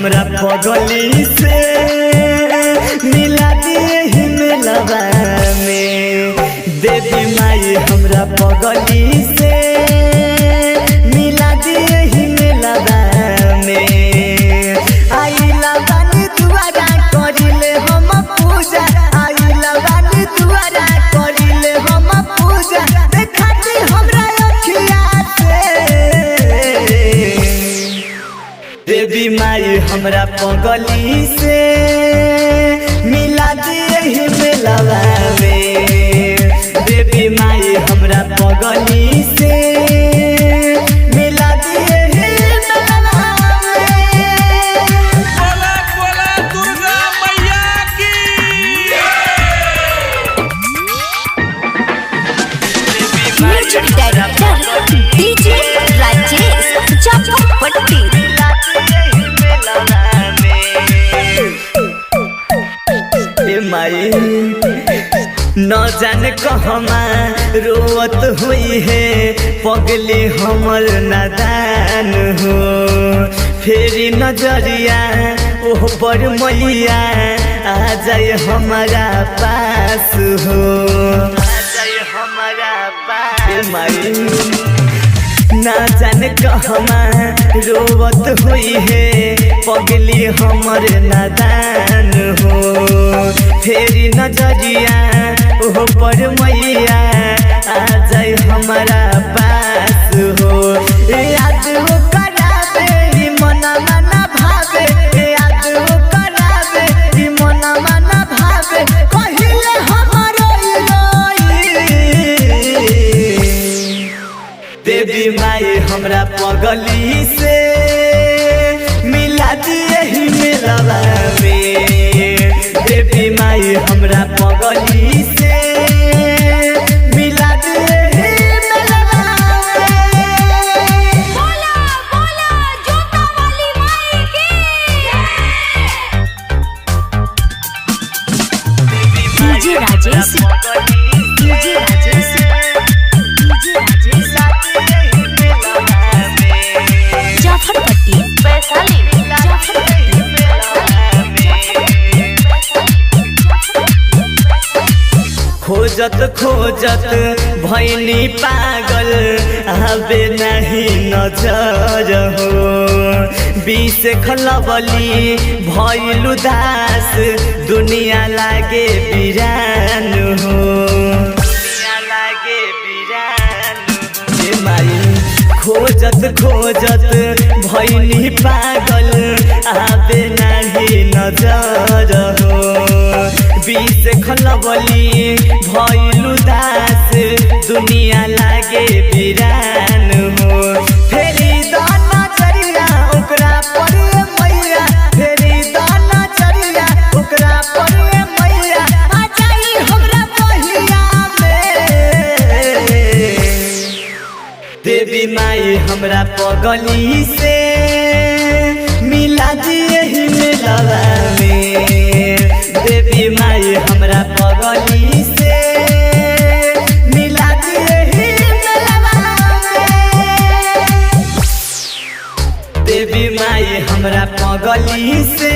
हमरा पगली से मिला दिए ही मिलवा में। देवी माई हमरा पगली से मिला दिए ही मिलवा में। आइला बानी दुआरा करिले हम पूजा, आइला बानी दुआरा करिले हम पूजा। देखती हमरा अखिया से देवी माई हमरा पगली से मिला दिए ही मिलवा में। देवी माई हमरा पगली से मिला दिए ही मिलवा में। बोला बोला दुर्गा मैया की। म्यूजिक डायरेक्टर डीजे राजेश चपपट्टी। माई न जान कहमा रोवत हुई है पगली हमर नादान हो। फेरी नजरिया ओह पर मैया आ जाए हमारा पास हो, आ जाए हमारा पास। माई ना जान कहमा रोवत हुई है पगली हमर नादान हो। फेरी नजरिया ओह पर मैया आ जाए हमारा पास हो। याद वो करावे ई मना मना भावे, याद वो करावे ई मना मना भावे। कहिले हमरो देवी माई हमरा पगली से मिला दिए ही मिलवा में। देवी माई हमरा पगली से मिला दिए ही मिलवा में। बोला बोला जोता वाली माई की। DJ Rajesh DJ Rajesh DJ Rajesh Jafarpatti Vaishali खोजत खोजत भैनी पागल आवे नहीं नजर हो। बीस खलबली भइल उदास दुनिया लागे बिरान हो, दुनिया लागे बिरान हो। माई खोजत खोजत भैनी पागल आवे नहीं नजर हो। बीस खलबली भइल उदास दुनिया लागे बिरान हो। फेरी दाना चरिया ओकरा पर मैया, फेरी दाना चरिया ओकरा पर मैया। आ जाई हमरा बहिया में। देवी माई हमरा पगली से मिला दिए ही मिलवा में। देवी माई हमरा पगली से मिला दिए ही मिलवा में। देवी माई हमरा पगली से